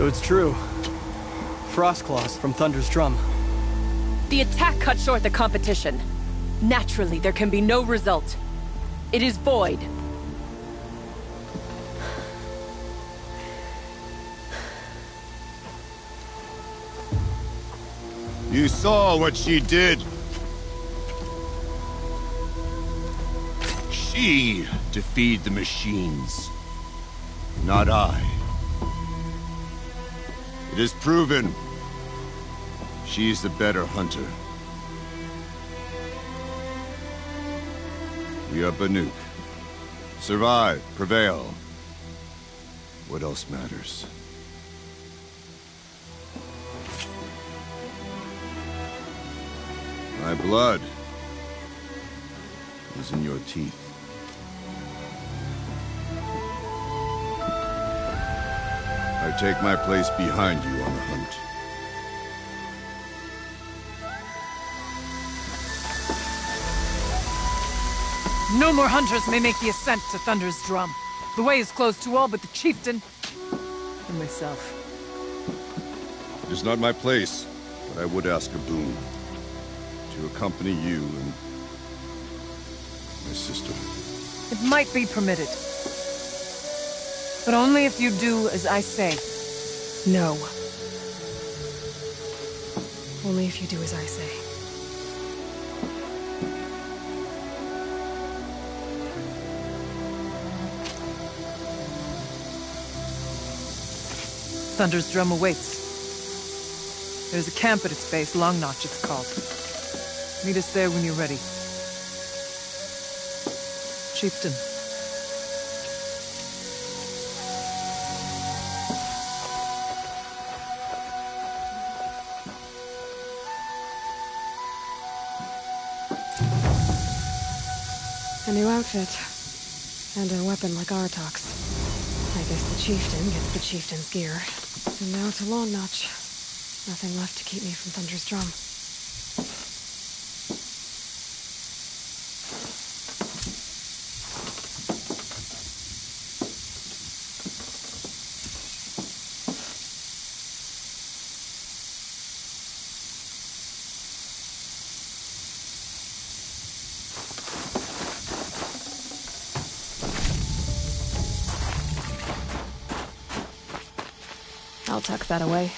So it's true. Frostclaws from Thunder's drum. The attack cut short the competition. Naturally, there can be no result. It is void. You saw what she did. She defeated the machines, not I. It is proven. She is the better hunter. We are Banuk. Survive, prevail. What else matters? My blood is in your teeth. I take my place behind you on the hunt. No more hunters may make the ascent to Thunder's drum. The way is closed to all but the chieftain and myself. It is not my place, but I would ask a boon. To accompany you and my sister. It might be permitted. But only if you do as I say. No. Only if you do as I say. Thunder's drum awaits. There's a camp at its base, Long Notch it's called. Meet us there when you're ready. Chieftain. A new outfit. And a weapon like Artok's. I guess the chieftain gets the chieftain's gear. And now to Long Notch. Nothing left to keep me from Thunder's drum. I'll tuck that away.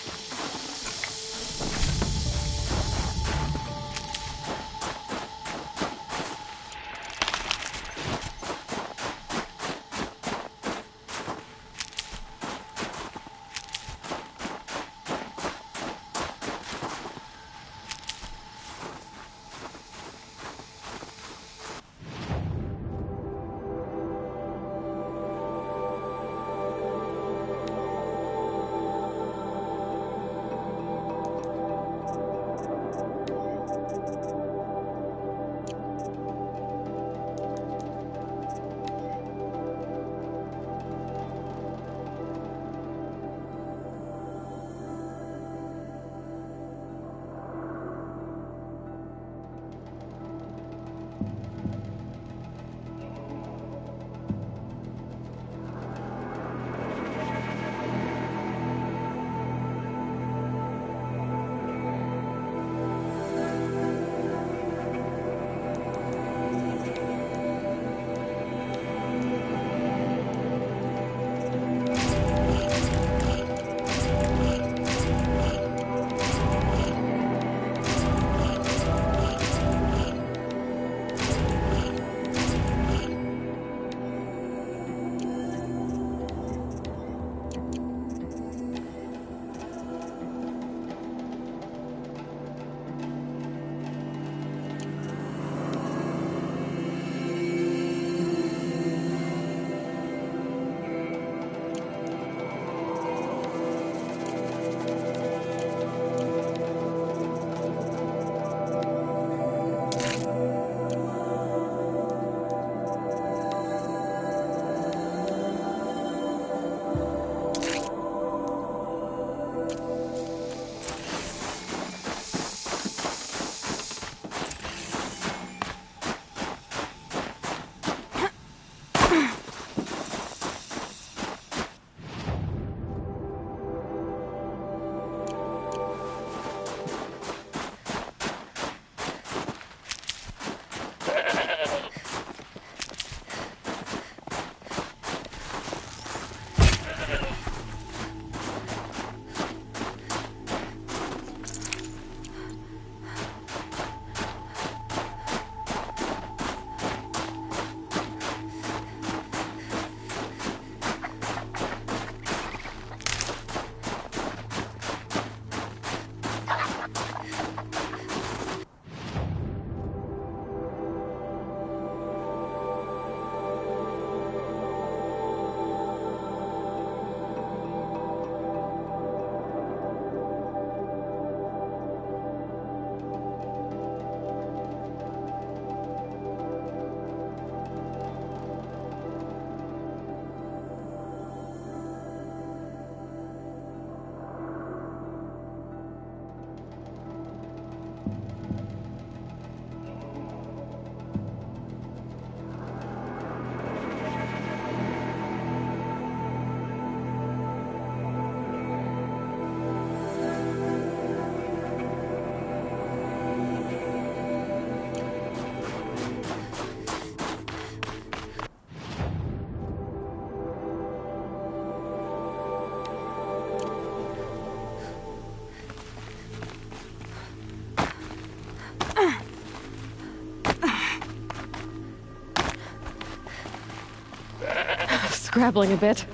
scrabbling a bit.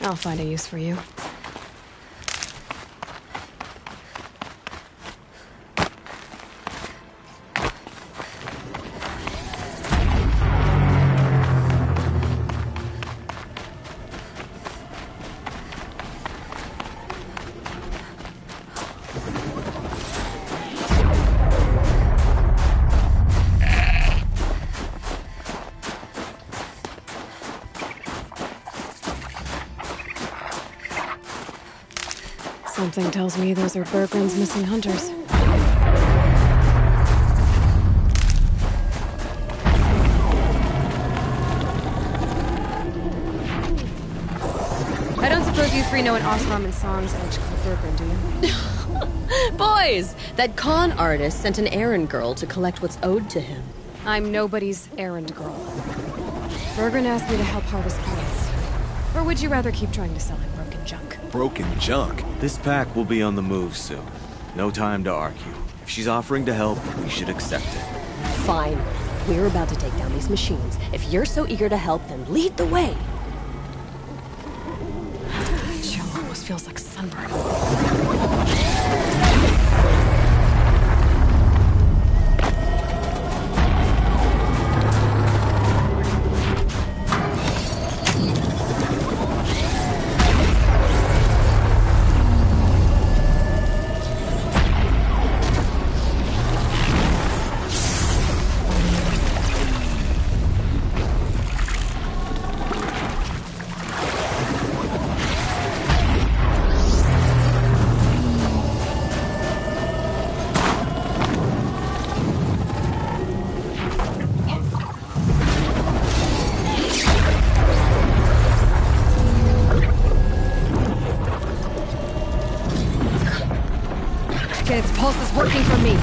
I'll find a use for you. Something tells me those are Bergren's missing hunters. I don't suppose you three know an Osram and Song's edge called Bergren, do you? Boys, that con artist sent an errand girl to collect what's owed to him. I'm nobody's errand girl. Bergren asked me to help harvest plants. Or would you rather keep trying to sell him broken junk? Broken junk? This pack will be on the move soon. No time to argue. If she's offering to help, we should accept it. Fine. We're about to take down these machines. If you're so eager to help, then lead the way. Chill almost feels like sunburn. Its pulse is working for me.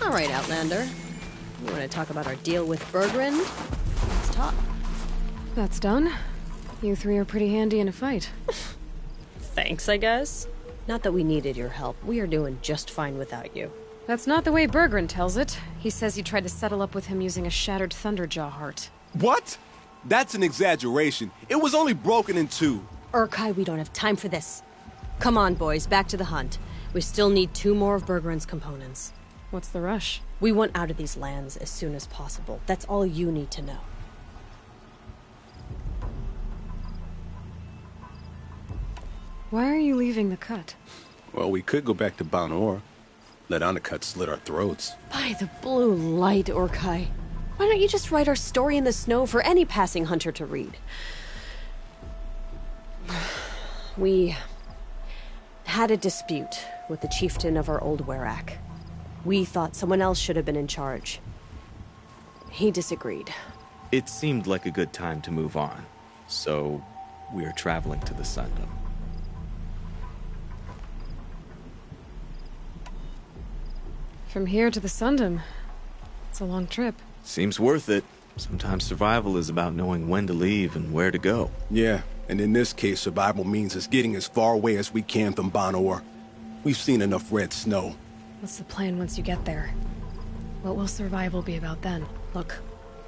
All right, Outlander. You want to talk about our deal with Bergrund? Let's talk. That's done. You three are pretty handy in a fight. Thanks, I guess. Not that we needed your help. We are doing just fine without you. That's not the way Bergrund tells it. He says you tried to settle up with him using a shattered Thunderjaw heart. What? That's an exaggeration. It was only broken in two. Urkai, we don't have time for this. Come on, boys, back to the hunt. We still need 2 more of Bergrund's components. What's the rush? We want out of these lands as soon as possible. That's all you need to know. Why are you leaving the cut? Well, we could go back to Banor. Let Undercut slit our throats. By the blue light, Urkai. Why don't you just write our story in the snow for any passing hunter to read? We had a dispute with the chieftain of our old Werak. We thought someone else should have been in charge. He disagreed. It seemed like a good time to move on, so we're traveling to the Sundom. From here to the Sundom. It's a long trip. Seems worth it. Sometimes survival is about knowing when to leave and where to go. Yeah, and in this case, survival means us getting as far away as we can from Banor. We've seen enough red snow. What's the plan once you get there? What will survival be about then? Look,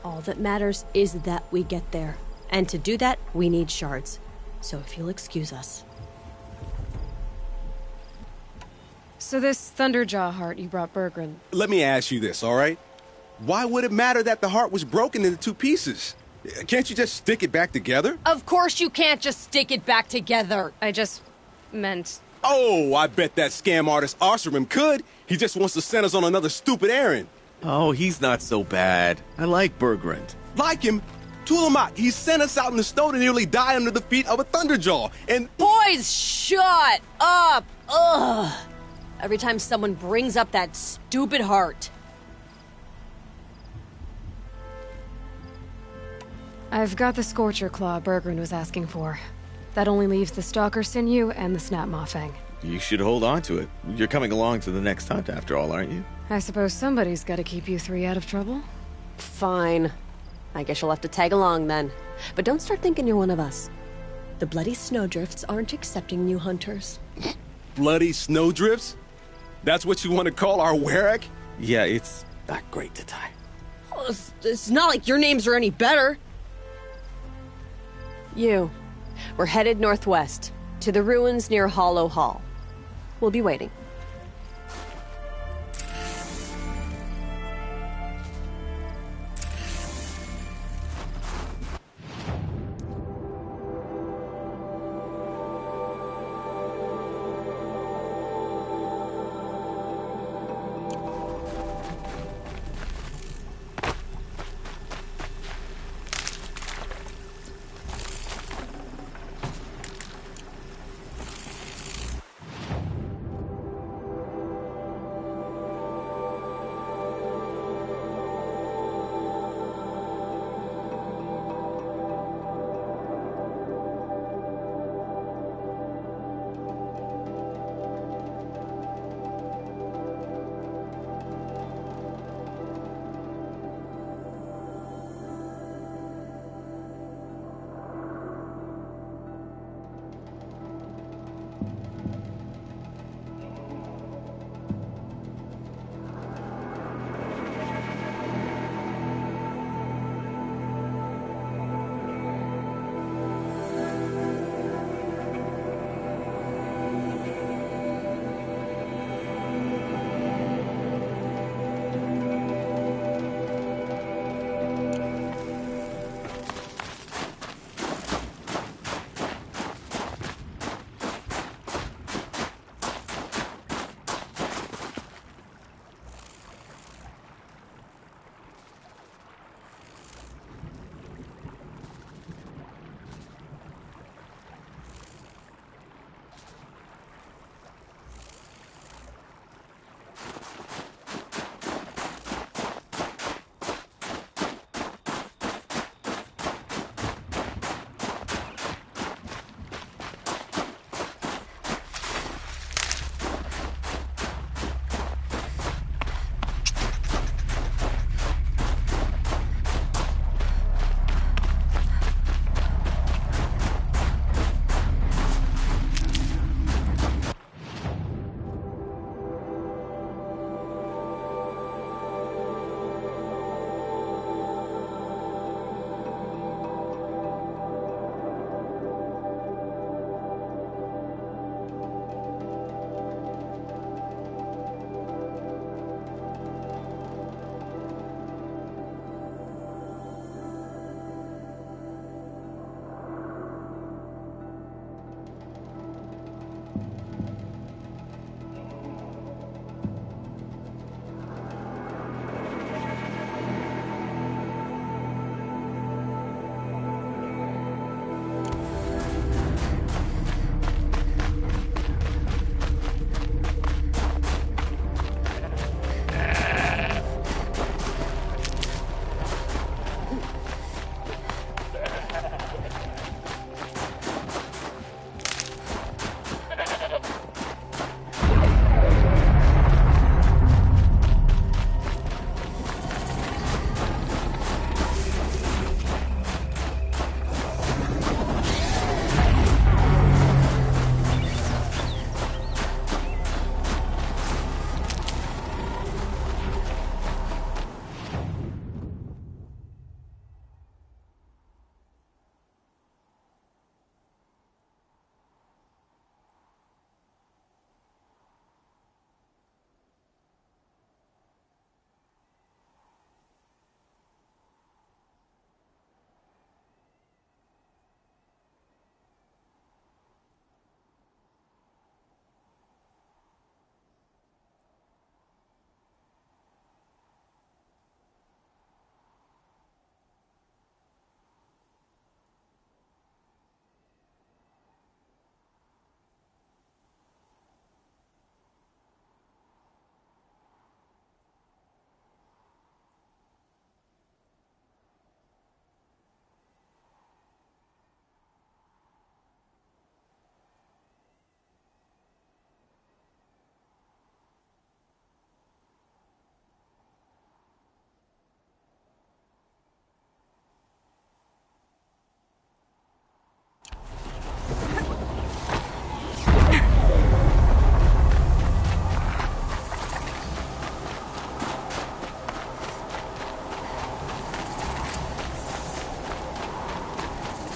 all that matters is that we get there. And to do that, we need shards. So if you'll excuse us. So this Thunderjaw heart you brought Bergrund. Let me ask you this, all right? Why would it matter that the heart was broken into 2 pieces? Can't you just stick it back together? Of course you can't just stick it back together. I just meant... Oh, I bet that scam artist Oseram could. He just wants to send us on another stupid errand. Oh, he's not so bad. I like Bergrund. Like him, Tulamak, he sent us out in the snow to nearly die under the feet of a Thunderjaw, and... Boys, shut up! Ugh! Every time someone brings up that stupid heart. I've got the Scorcher Claw Bergrund was asking for. That only leaves the Stalker Sinew and the Snap Maw Fang. You should hold on to it. You're coming along to the next hunt after all, aren't you? I suppose somebody's got to keep you 3 out of trouble. Fine. I guess you'll have to tag along then. But don't start thinking you're one of us. The Bloody Snowdrifts aren't accepting new hunters. Bloody snowdrifts? That's what you want to call our Werak? Yeah, it's not great to tie. Oh, it's not like your names are any better. We're headed northwest, to the ruins near Hollow Hall. We'll be waiting.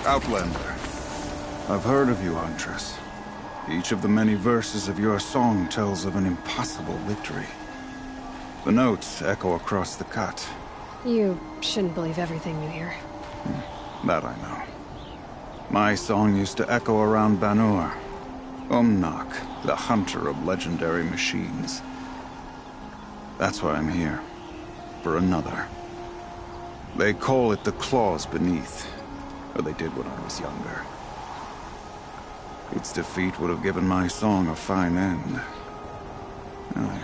Outlander. I've heard of you, Huntress. Each of the many verses of your song tells of an impossible victory. The notes echo across the cut. You shouldn't believe everything you hear. That I know. My song used to echo around Banur. Umnak, the hunter of legendary machines. That's why I'm here. For another. They call it the Claws Beneath. Or they did when I was younger. Its defeat would have given my song a fine end. Oh,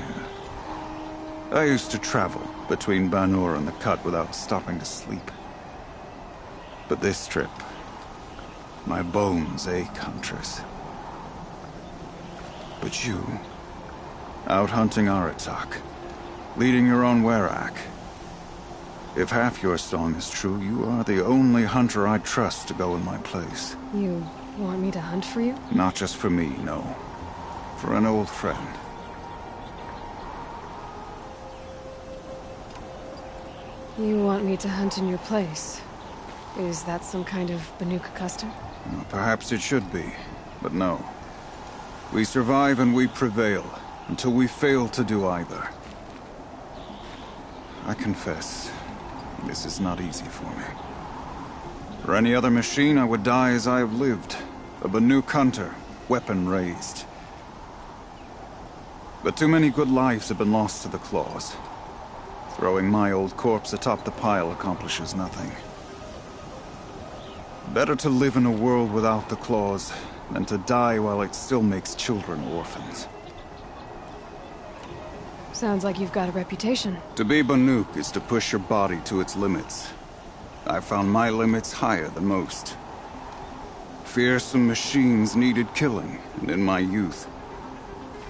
yeah. I used to travel between Banur and the Cut without stopping to sleep. But this trip, my bones ache, Huntress. But you, out hunting Aratak, leading your own Werak. If half your song is true, you are the only hunter I trust to go in my place. You want me to hunt for you? Not just for me, no. For an old friend. You want me to hunt in your place? Is that some kind of Banuk custom? Well, perhaps it should be, but no. We survive and we prevail, until we fail to do either. I confess, this is not easy for me. For any other machine, I would die as I have lived. A Banuk hunter, weapon raised. But too many good lives have been lost to the Claws. Throwing my old corpse atop the pile accomplishes nothing. Better to live in a world without the Claws than to die while it still makes children orphans. Sounds like you've got a reputation. To be Banuk is to push your body to its limits. I found my limits higher than most. Fearsome machines needed killing, and in my youth,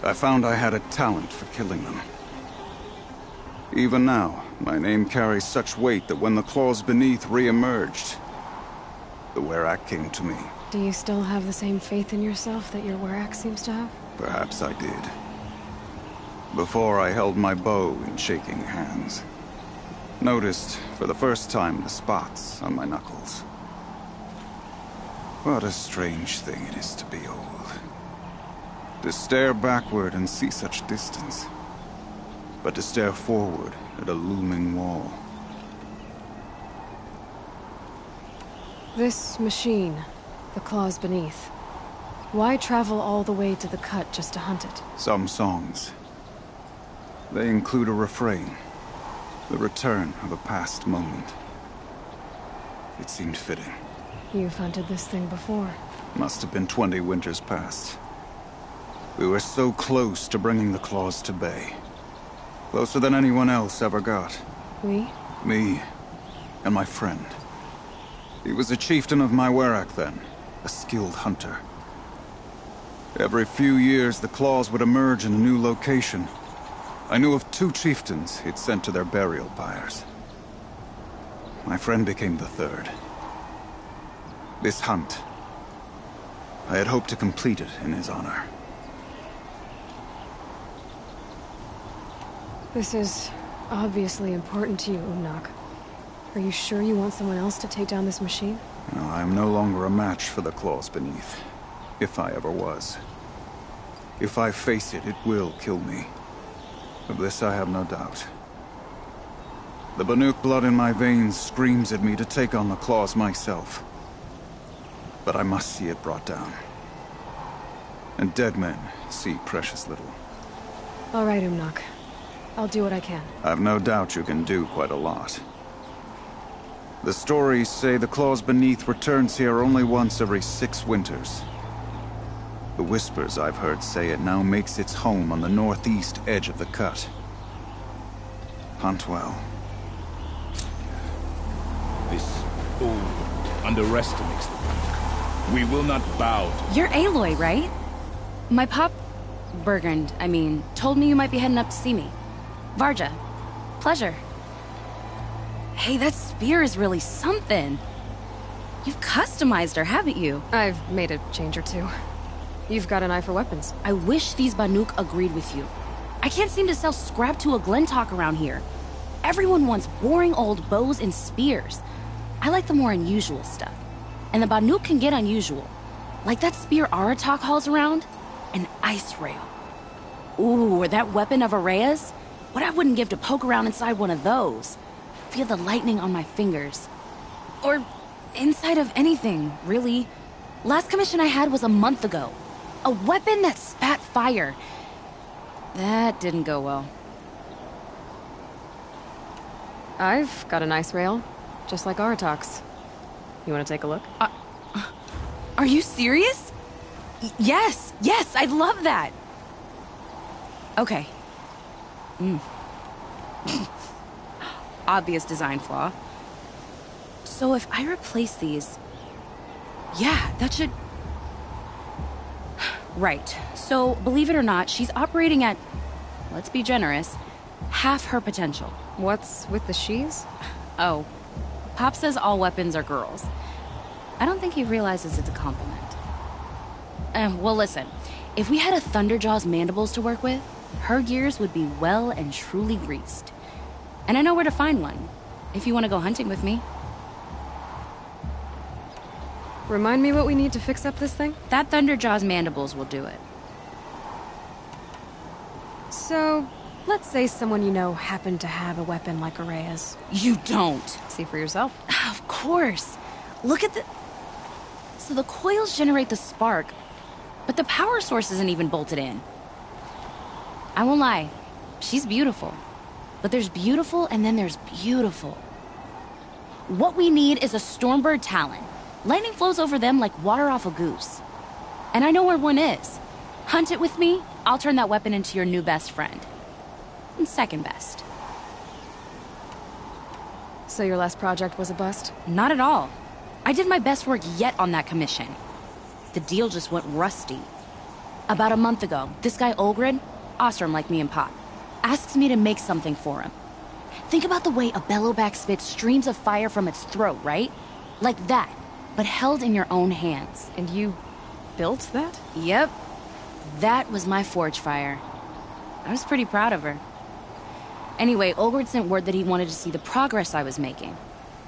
I found I had a talent for killing them. Even now, my name carries such weight that when the Claws Beneath re-emerged, the Werak came to me. Do you still have the same faith in yourself that your Werak seems to have? Perhaps I did. Before I held my bow in shaking hands. Noticed, for the first time, the spots on my knuckles. What a strange thing it is to be old. To stare backward and see such distance. But to stare forward at a looming wall. This machine, the Claws Beneath. Why travel all the way to the Cut just to hunt it? Some songs. They include a refrain. The return of a past moment. It seemed fitting. You've hunted this thing before. Must have been 20 winters past. We were so close to bringing the Claws to bay. Closer than anyone else ever got. We? Me, and my friend. He was a chieftain of my Werak then, a skilled hunter. Every few years, the Claws would emerge in a new location. I knew of 2 chieftains he'd sent to their burial pyres. My friend became the 3rd. This hunt, I had hoped to complete it in his honor. This is obviously important to you, Umnak. Are you sure you want someone else to take down this machine? No, I am no longer a match for the Claws Beneath. If I ever was. If I face it, it will kill me. Of this I have no doubt. The Banuk blood in my veins screams at me to take on the Claws myself. But I must see it brought down. And dead men see precious little. All right, Umnak. I'll do what I can. I've no doubt you can do quite a lot. The stories say the Claws Beneath returns here only once every 6 winters. The whispers I've heard say it now makes its home on the northeast edge of the Cut. Hunt well. This all underestimates the Banuk. We will not bow to... You're Aloy, right? My pop... Bergund, I mean, told me you might be heading up to see me. Varja. Pleasure. Hey, that spear is really something. You've customized her, haven't you? I've made a change or 2. You've got an eye for weapons. I wish these Banuk agreed with you. I can't seem to sell scrap to a Glentalk around here. Everyone wants boring old bows and spears. I like the more unusual stuff. And the Banuk can get unusual. Like that spear Aratak hauls around. An ice rail. Ooh, or that weapon of Araya's? What I wouldn't give to poke around inside one of those. Feel the lightning on my fingers. Or inside of anything, really. Last commission I had was a month ago. A weapon that spat fire. That didn't go well. I've got an ice rail, just like Aratak's. You want to take a look? Are you serious? Yes, I'd love that. Okay. Obvious design flaw. So if I replace these... Yeah, that should... Right. So, believe it or not, she's operating at, let's be generous, half her potential. What's with the she's? Oh, Pop says all weapons are girls. I don't think he realizes it's a compliment. Well, listen. If we had a Thunderjaw's mandibles to work with, her gears would be well and truly greased. And I know where to find one, if you want to go hunting with me. Remind me what we need to fix up this thing? That Thunderjaw's mandibles will do it. So, let's say someone you know happened to have a weapon like Araya's. You don't. See for yourself. Of course. Look at the... So the coils generate the spark, but the power source isn't even bolted in. I won't lie. She's beautiful. But there's beautiful and then there's beautiful. What we need is a Stormbird Talon. Lightning flows over them like water off a goose. And I know where one is. Hunt it with me, I'll turn that weapon into your new best friend. And second best. So your last project was a bust? Not at all. I did my best work yet on that commission. The deal just went rusty. About a month ago, this guy Olgrid, Ostrom like me and Pop, asks me to make something for him. Think about the way a bellowback spits streams of fire from its throat, right? Like that, but held in your own hands. And you built that? Yep. That was my forge fire. I was pretty proud of her. Anyway, Olgrid sent word that he wanted to see the progress I was making.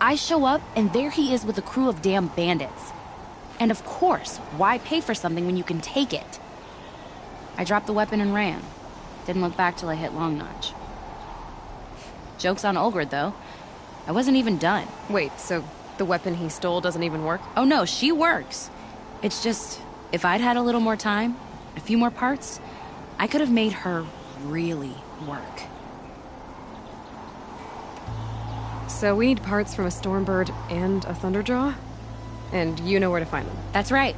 I show up, and there he is with a crew of damn bandits. And of course, why pay for something when you can take it? I dropped the weapon and ran. Didn't look back till I hit Long Notch. Joke's on Olgrid, though. I wasn't even done. Wait, so the weapon he stole doesn't even work? Oh no, she works. It's just, if I'd had a little more time, a few more parts, I could have made her really work. So we need parts from a Stormbird and a Thunderjaw? And you know where to find them? That's right.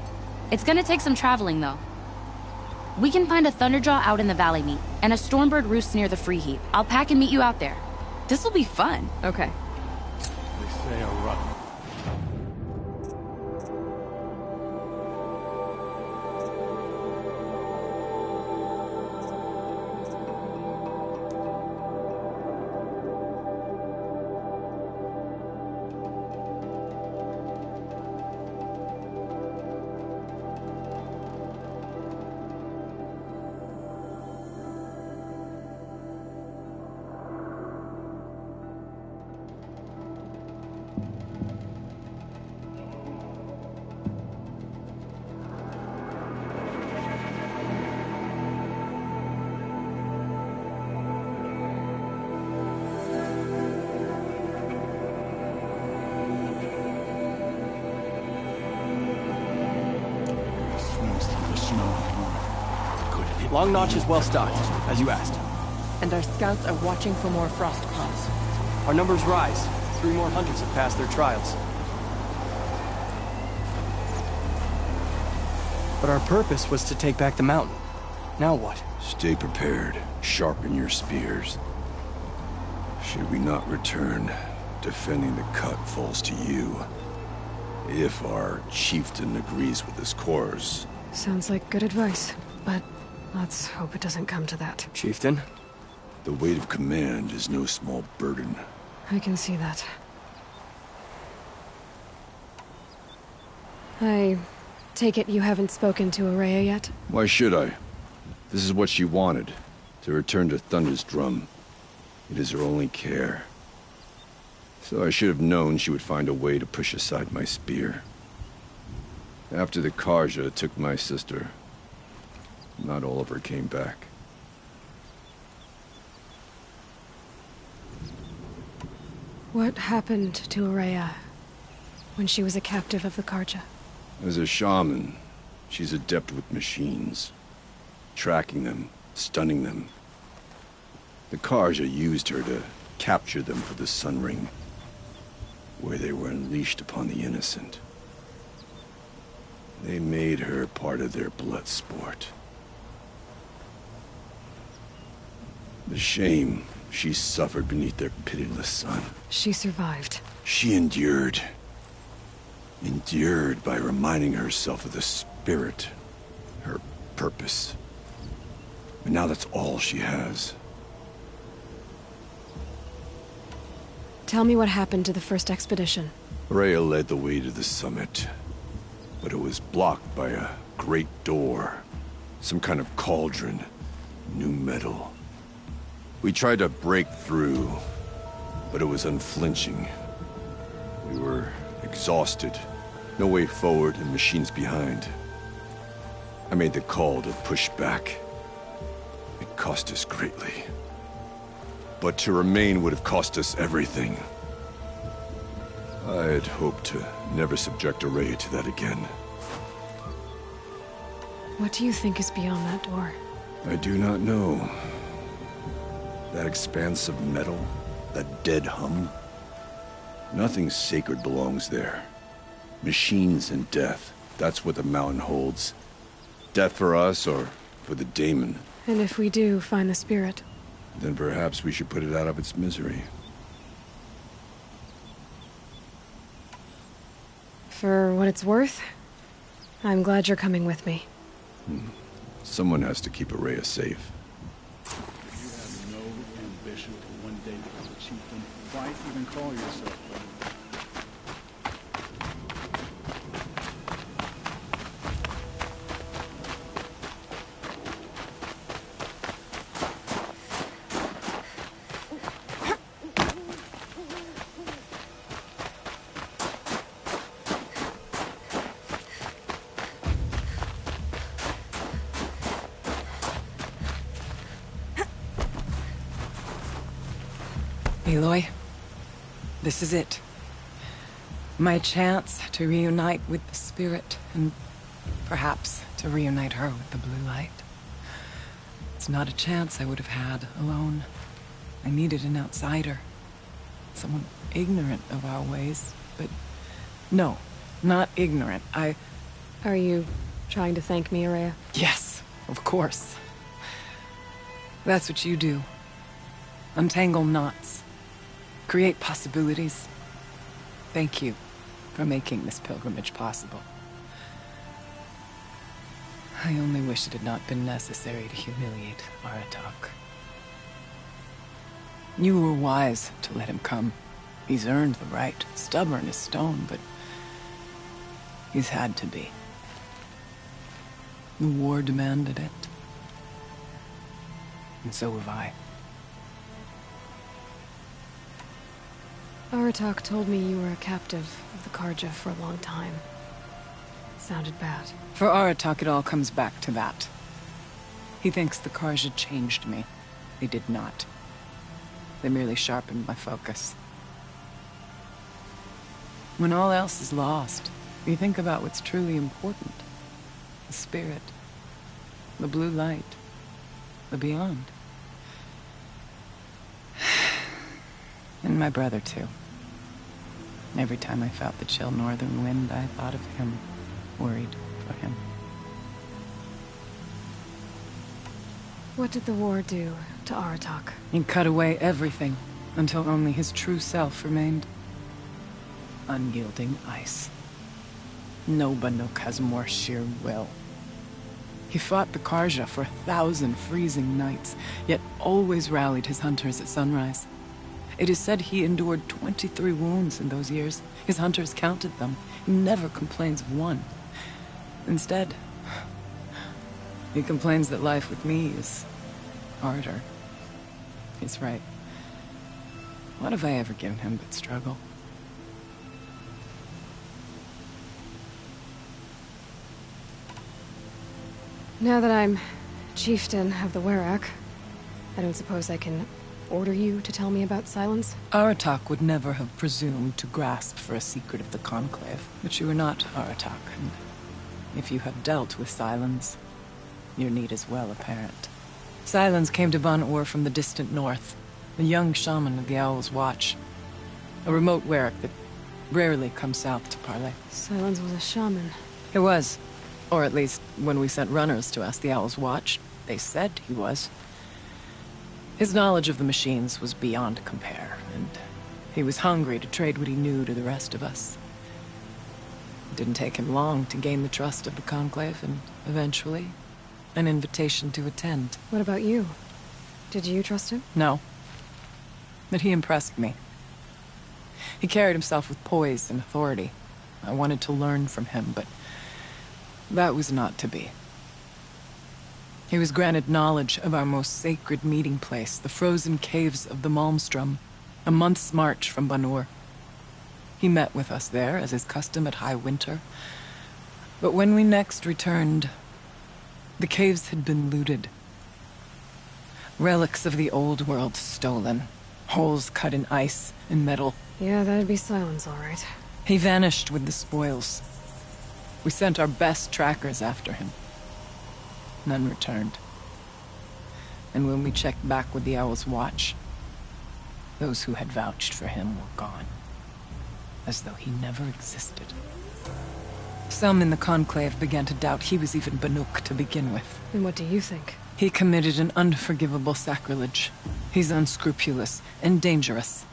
It's gonna take some traveling, though. We can find a Thunderjaw out in the Valley Meet, and a Stormbird roosts near the Free Heap. I'll pack and meet you out there. This'll be fun. Okay. They say a run. Long Notch is well stocked, as you asked. And our scouts are watching for more frost claws. Our numbers rise. 3 more hunters have passed their trials. But our purpose was to take back the mountain. Now what? Stay prepared. Sharpen your spears. Should we not return, defending the cut falls to you. If our chieftain agrees with his course. Sounds like good advice, but let's hope it doesn't come to that. Chieftain? The weight of command is no small burden. I can see that. I take it you haven't spoken to Araya yet? Why should I? This is what she wanted, to return to Thunder's Drum. It is her only care. So I should have known she would find a way to push aside my spear. After the Karja took my sister, not all of her came back. What happened to Ourea when she was a captive of the Karja? As a shaman, she's adept with machines. Tracking them, stunning them. The Karja used her to capture them for the Sun Ring, where they were unleashed upon the innocent. They made her part of their blood sport. The shame she suffered beneath their pitiless sun. She survived. She endured. Endured by reminding herself of the spirit, her purpose. And now that's all she has. Tell me what happened to the first expedition. Rhea led the way to the summit, but it was blocked by a great door. Some kind of cauldron. New metal. We tried to break through, but it was unflinching. We were exhausted. No way forward and machines behind. I made the call to push back. It cost us greatly. But to remain would have cost us everything. I had hoped to never subject Ourea to that again. What do you think is beyond that door? I do not know. That expanse of metal, that dead hum. Nothing sacred belongs there. Machines and death, that's what the mountain holds. Death for us or for the daemon. And if we do find the spirit? Then perhaps we should put it out of its misery. For what it's worth, I'm glad you're coming with me. Someone has to keep Ourea safe. You have no ambition to one day become a chieftain. Why even call yourself one? Aloy, this is it. My chance to reunite with the spirit, and perhaps to reunite her with the blue light. It's not a chance I would have had alone. I needed an outsider. Someone ignorant of our ways, but no, not ignorant. Are you trying to thank me, Ourea? Yes, of course. That's what you do. Untangle knots. Create possibilities. Thank you for making this pilgrimage possible. I only wish it had not been necessary to humiliate Aratak. You were wise to let him come. He's earned the right, stubborn as stone, but he's had to be. The war demanded it. And so have I. Aratak told me you were a captive of the Karja for a long time. It sounded bad. For Aratak, it all comes back to that. He thinks the Karja changed me. They did not. They merely sharpened my focus. When all else is lost, you think about what's truly important. The spirit. The blue light. The beyond. And my brother, too. Every time I felt the chill northern wind, I thought of him, worried for him. What did the war do to Aratak? It cut away everything, until only his true self remained. Unyielding ice. No Banuk has more sheer will. He fought the Karja for 1,000 freezing nights, yet always rallied his hunters at sunrise. It is said he endured 23 wounds in those years. His hunters counted them. He never complains of one. Instead, he complains that life with me is harder. He's right. What have I ever given him but struggle? Now that I'm chieftain of the Werak, I don't suppose I can order you to tell me about Silence? Aratak would never have presumed to grasp for a secret of the Conclave. But you are not Aratak, and if you have dealt with Silence, your need is well apparent. Silence came to Ban-Ur from the distant north, a young shaman of the Owl's Watch. A remote Werak that rarely comes south to parley. Silence was a shaman. He was. Or at least, when we sent runners to ask the Owl's Watch, they said he was. His knowledge of the machines was beyond compare, and he was hungry to trade what he knew to the rest of us. It didn't take him long to gain the trust of the Conclave, and eventually, an invitation to attend. What about you? Did you trust him? No. But he impressed me. He carried himself with poise and authority. I wanted to learn from him, but that was not to be. He was granted knowledge of our most sacred meeting place, the frozen caves of the Malmstrom, a month's march from Ban-Ur. He met with us there, as is custom at High Winter. But when we next returned, the caves had been looted. Relics of the old world stolen. Holes cut in ice and metal. Yeah, that'd be Silence, all right. He vanished with the spoils. We sent our best trackers after him. None returned. And when we checked back with the Owl's Watch, those who had vouched for him were gone. As though he never existed. Some in the Conclave began to doubt he was even Banuk to begin with. And what do you think? He committed an unforgivable sacrilege. He's unscrupulous and dangerous.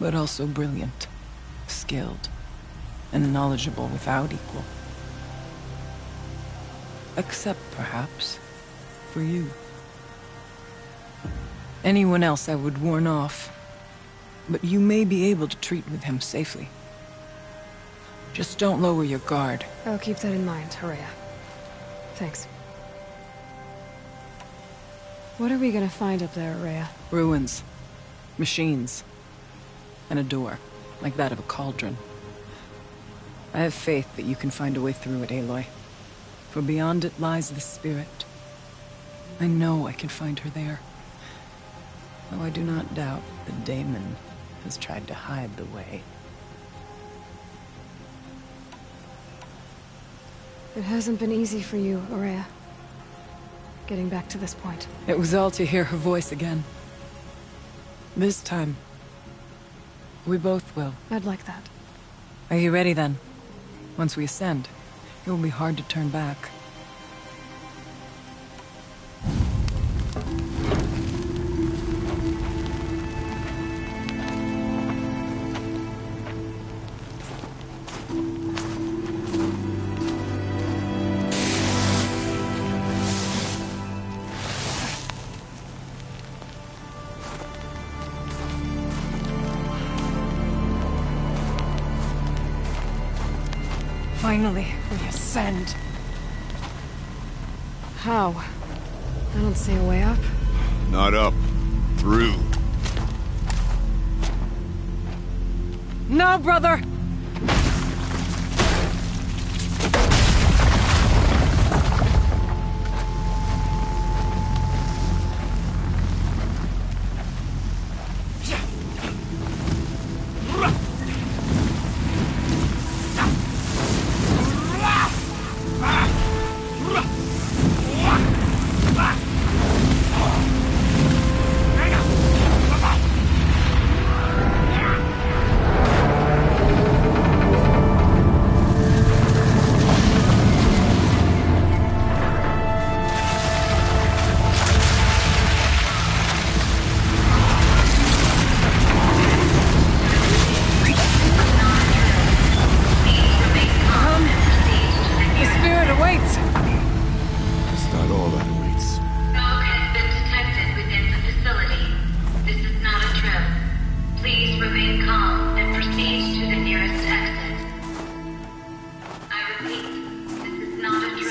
But also brilliant, skilled, and knowledgeable without equal. Except, perhaps, for you. Anyone else I would warn off, but you may be able to treat with him safely. Just don't lower your guard. I'll keep that in mind, Horea. Thanks. What are we gonna find up there, Horea? Ruins. Machines. And a door, like that of a cauldron. I have faith that you can find a way through it, Aloy. For beyond it lies the spirit. I know I can find her there. Though I do not doubt that Daemon has tried to hide the way. It hasn't been easy for you, Horea. Getting back to this point. It was all to hear her voice again. This time, we both will. I'd like that. Are you ready then? Once we ascend, it will be hard to turn back. Finally, we ascend. How? I don't see a way up. Not up. Through. No, brother!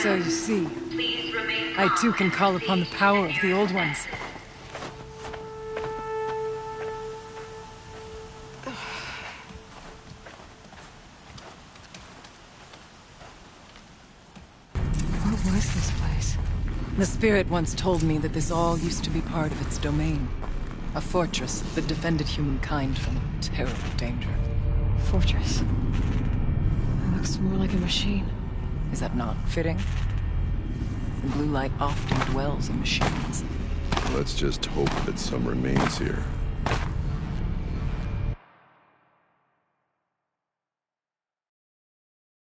So you see, I too can call upon the power of the Old Ones. The spirit once told me that this all used to be part of its domain. A fortress that defended humankind from terrible danger. Fortress. That looks more like a machine. Is that not fitting? The blue light often dwells in machines. Let's just hope that some remains here.